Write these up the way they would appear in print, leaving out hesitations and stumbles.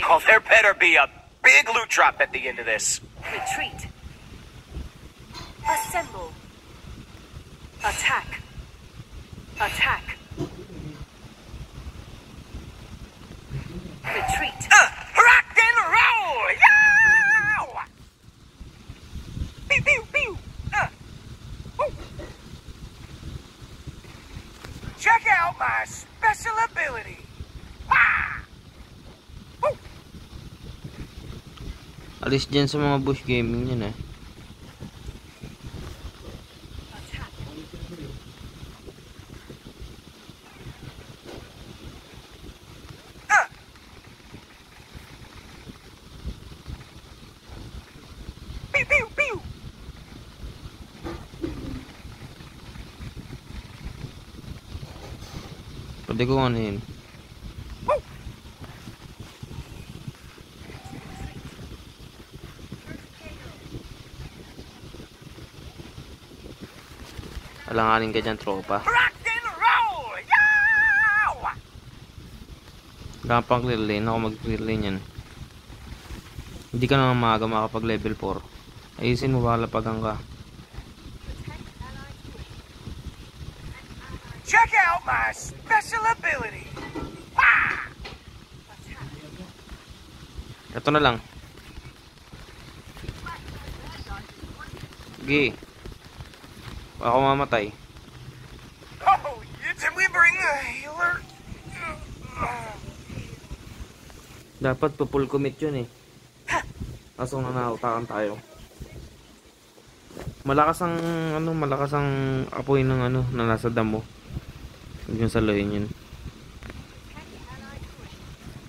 Oh, there better be a big loot drop at the end of this. Retreat. Assemble. Attack. Attack. Retreat. Rock and roll! Yow! Pew, pew, pew. Woo. Check out my special ability. Wah! Woo. Alis dyan sa mga bush gaming yun eh. Pwede ko ano yun. Alanganin ka dyan, tropa. Wala pang clear lane. Ako mag-clear lane yan. Hindi ka naman maaga makapag level 4. Ayusin mo baka lapagan ka. Check out my special ability. Ah! Ito na lang. Sige. Ako mamatay. Oh, did we bring a healer? Dapat pa full commit yun eh. Kaso nanahutakan tayo. Malakas ang apoy ng na nasa damo. Huwag yung saluhin yun.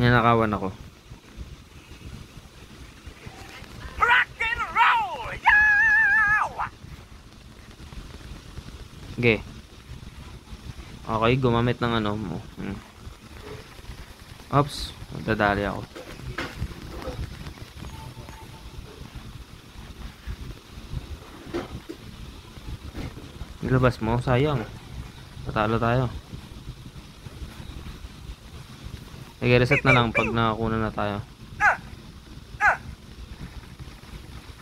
Nanakawan ako. Rock and roll! Yow! Okay. Okay, gumamit ng mo. Oops, dadali ako. Ilabas mo, sayang. Patalo tayo. I-reset na lang pag nakakuna na tayo.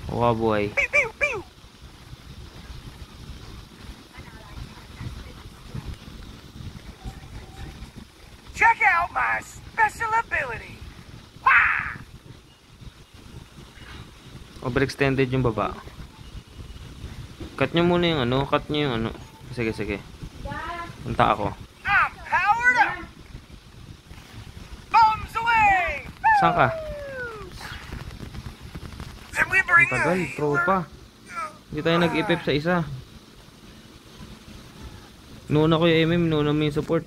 Uwa buhay. Check out my special ability. Wah! Overextended yung baba. Cut nyo muna yung cut nyo yung Sige, sige. Punta ako. I'm powered up. Bombs away. Saan ka? Did we bring Ang tagal, tropa. Hindi tayo nag-ipip sa isa. Nuuna ko yung MM, nuuna mo yung support.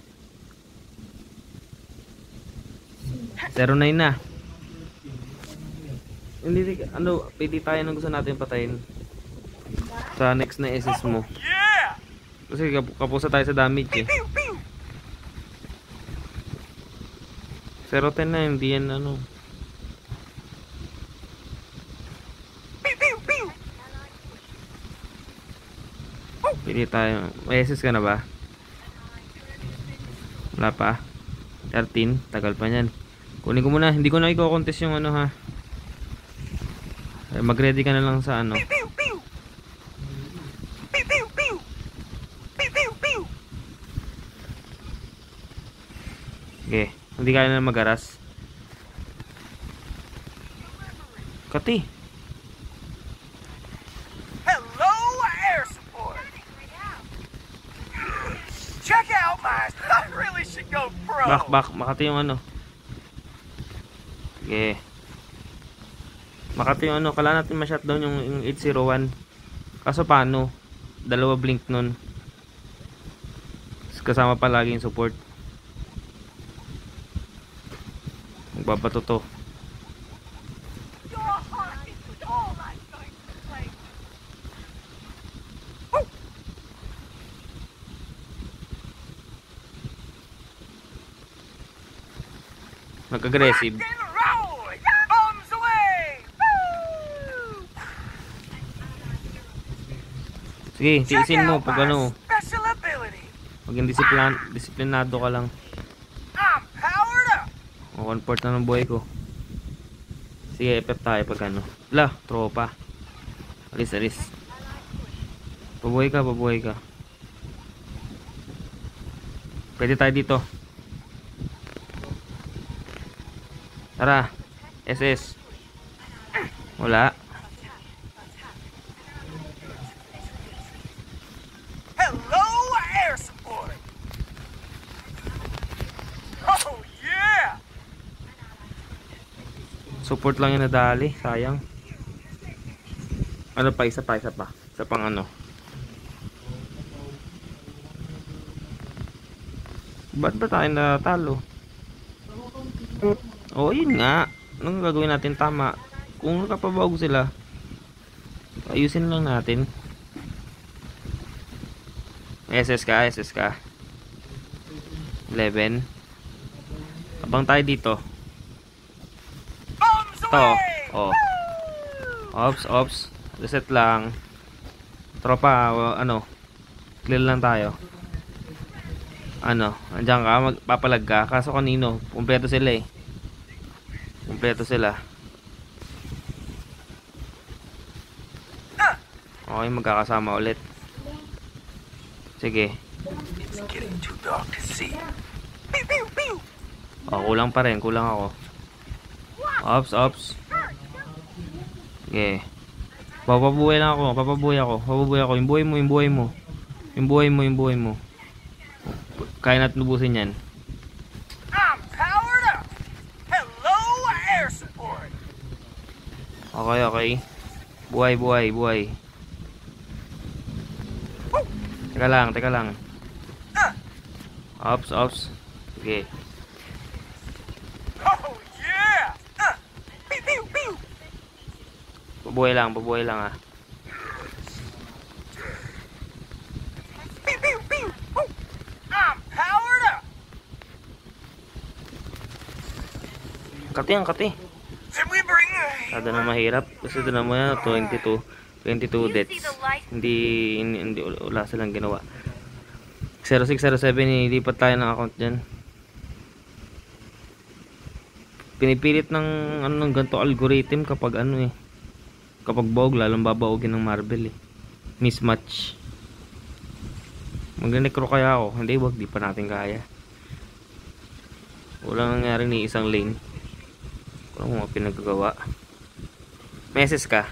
09 na. Hindi, pili tayo ng gusto natin patayin. Sa next na SS mo. Yeah. Kasi kapusa tayo sa damage eh. 0-10 na, hindi yan Pili tayo. May SS ka na ba? Wala pa. 13, tagal pa yan. Kunin ko muna, hindi ko na i-contest yung ha. Mag-ready ka na lang sa Okay, hindi kaya na mag-aras. Kati. Hello, air support. Check out my. I really should go pro. Back, Makati yung Okay. Makati yung kala natin ma-shutdown yung 801. Kaso paano? Dalawa blink nun. Kasama pa lagi yung support. Magbabato to. Mag-aggressive. Sige, tiisin mo pag pag yung disiplinado ka lang. O, 1/4 na ng buhay ko. Sige, FF tayo pag ano. La, tropa. Alis, alis. Pabuhay ka, pabuhay ka. Pwede tayo dito. Tara. SS. Wala. Hello, air support. Oh, yeah. Support lang yung nadali. Sayang. Ano pa? Isa pa, isa pa. Isa pang ano. Ba't ba tayo natalo? Oo, yun nga. Anong gagawin natin? Tama. Kung nakapabago sila, ayusin lang natin. SS ka, SS ka. 11. Abang tayo dito. Bombs Ito. away. Oh. Ops, ops. Reset lang. Tropa, ano. Clear lang tayo. Ano, andyan ka, magpapalag ka. Kaso kanino, kumpleto sila eh. Kumpleto sila. Okay, magkakasama ulit. Sige. It's getting too dark to see. Pew, pew, pew. Oh, kulang pa rin, kulang ako. Ops, ops. Sige. Papabuhay lang ako, papabuhay ako. Papabuhay ako, yung buhay mo, yung buhay mo. Yung buhay mo, yung buhay mo. Kaya natin lubusin yan. I'm powered up. Hello, air support. Okay, okay. Buhay, buhay, buhay. Teka lang, teka lang. Ops, ops. Sige. Oh, yeah. Pew, pew, pew. Pabuhay lang ah. Pew, pew, pew. Oh, I'm powered up. Kati ang kati. Did we bring Sada na mahirap. Kasi doon naman yan, 22 deaths. Hindi wala silang ginawa. 0607, ilipat tayo ng account dyan. Pinipilit ng ano ng ganito algorithm kapag ano eh. Kapag bawag, lalong babaugin ng marble eh. Mismatch. Mag-necro kaya ako. Hindi, wag, di pa natin kaya. Walang nangyari ni isang lane. Walang mga pinagagawa. Meses ka?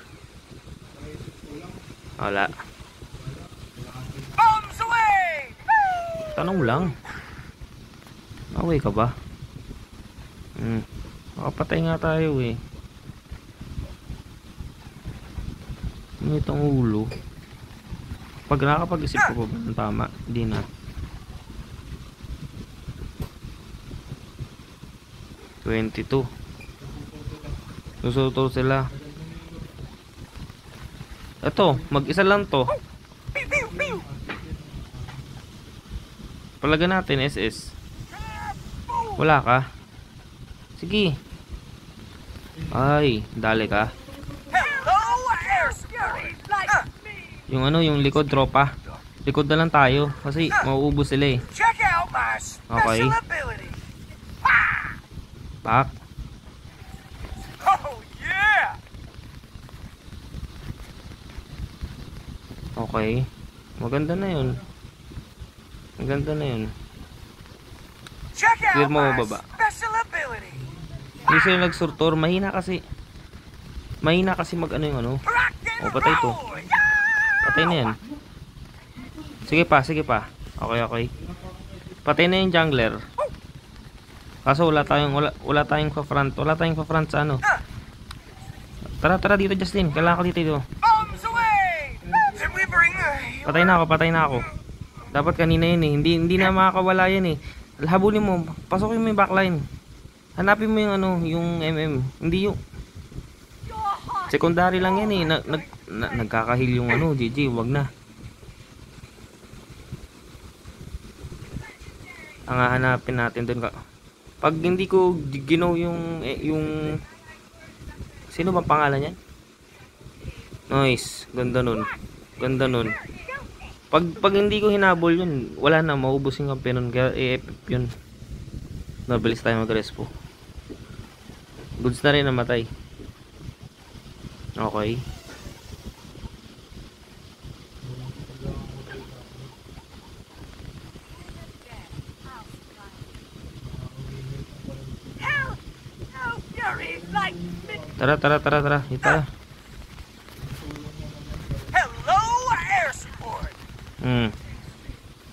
Wala. bombs away? Tanong lang. Away ka ba? Makapatay nga tayo eh. Ano itong ulo? Pag nakakapag-isip ko pa ba ng tama? Hindi na. 22. Susuto sila. Ito, mag-isa lang to. Pew, pew, pew. Palagan natin SS. Wala ka? Sige. Ay, dali ka. Hello, air support. Yung ano, yung likod tropa. Likod na lang tayo kasi mauubos sila eh. Check out my Okay. special ability. Back. Oh, yeah. Okay. Maganda na yun. Maganda na yun. Check Clear out mo my baba. special ability. Hindi sila nagsurtor. Mahina kasi. Mahina kasi mag ano yung ano. Rock and Oh, patay to. roll. Yeah. Patay na yan. Sige pa, sige pa. Okay, okay. Patay na yung jungler. Kaso wala tayong pa front. Wala tayong pa front sa ano. Tara, tara dito Justin. Kailangan ko dito. Bombs away. Did we bring Patay na ako, patay na ako. Dapat kanina yun eh. Hindi na makakawala yan eh. Habulin mo. Pasokin mo yung backline. Hanapin mo yung ano, yung MM. Hindi yung secondary lang yan eh. Nagkakahil yung ano, GG, wag na. Ang hahanapin natin doon ka. Pag hindi ko ginaw yung sino ba pangalan niyan? Nice, ganda nun. Ganda nun. Pag hindi ko hinabol yun, wala na, maubos yung kampiyon nun. Kaya i-FF yun. Nabilis tayo mag-respo. Goods na rin namatay. Okay. Hell, no fury like me. Tara, tara, tara, tara. Tara. Hello, air support.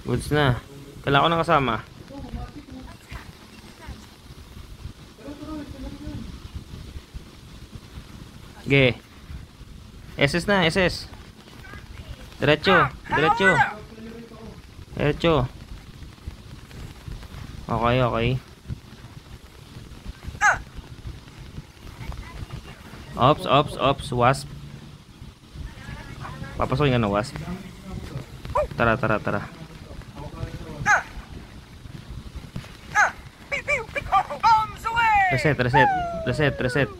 Goods na. Kailangan ko ng kasama. Sige. SS na, SS. Diretso, diretso. Diretso. Okay, okay. Ops, ops, ops. Wasp. Papasokin ka na, wasp. Tara, tara, tara. Pew, pew, pew. Bombs away. Reset, reset. Reset, reset.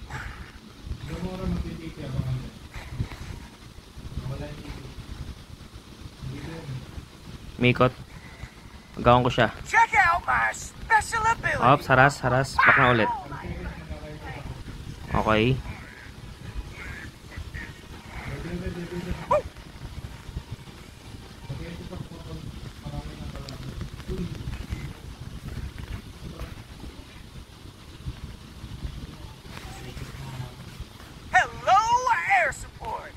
Mikot. Gawin ko siya. Check out my special ability. Ops, haras, haras. Back na ulit. Okay. Hello, air support.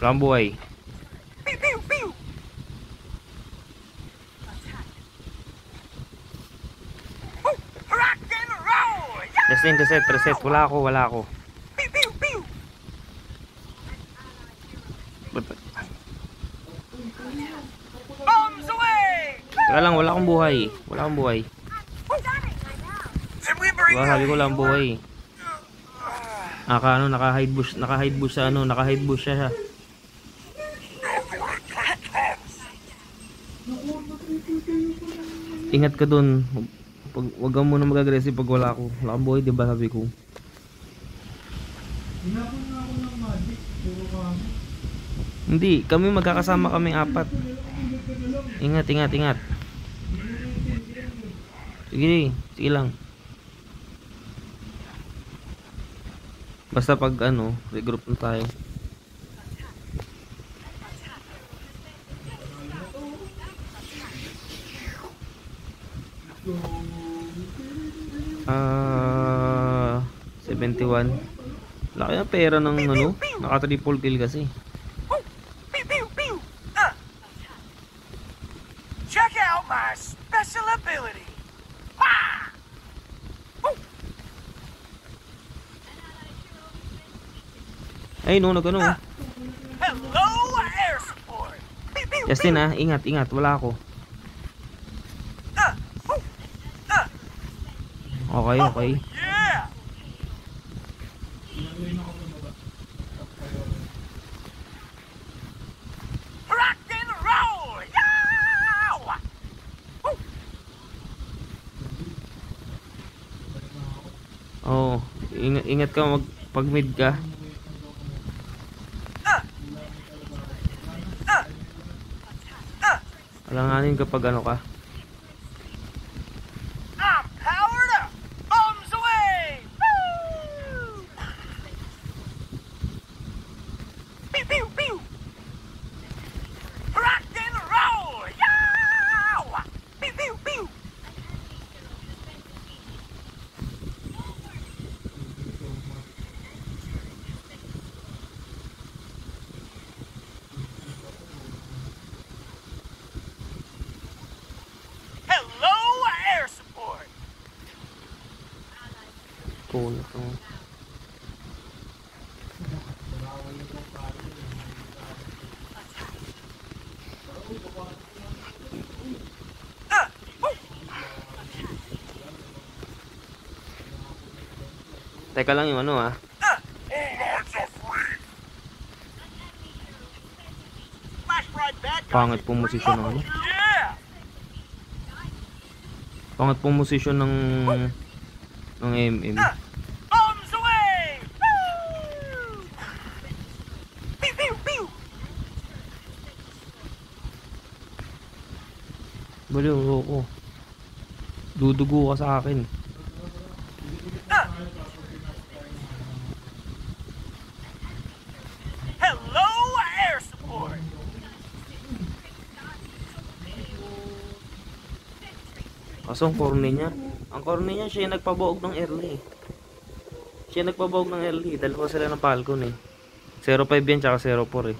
Walang buhay. Pew, pew, pew. Woo, rock and roll. Yeah. Justin, reset, reset. Wala ako, wala ako. Pew, pew, pew. Bombs away. Teka lang, wala akong buhay. Wala akong buhay. Did we bring Diba, sabi ko lang buhay. Naka-hide bush sa ano, naka-hide bush siya. Ingat ka dun. Wag ka muna mag-aggressive pag wala ako. Wala akong buhay, diba sabi ko. Hindi, kami magkakasama kaming apat. Ingat, ingat, ingat. Sige, sige lang. Basta pag ano, regroup na tayo. Ah, 71. Laki na pera ng ano, naka triple kill kasi. Pew, pew, pew. Check out my special ability. Ah! Ay no, nagano. Hello, air support. Pew, pew, Justin ingat, ingat, wala ako. Okay, okay. Yeah. Rock and roll. Yeah. Oh, ingat ka pag mid ka. Alanganin kapag ano ka. I'm powered up. Bombs away. Woo! Pew, pew, pew. Rock and roll. Yeah. Pew, pew, pew. Hello, air support. Cool. Teka lang yung ano Flash right back. Pangit pong posisyon ng ano. Yeah. Pangit pong posisyon ng MM. Bombs away. Woo! Pew, pew, pew. Baliw ko. Dudugo ka sa akin. Hello, air support. Kaso ang corny niya. Ang corny niya, siya yung nagpabuog ng early. Siya nagpabuog ng early. Dalawa sila ng Falcon eh. 05 yan tsaka 04 eh.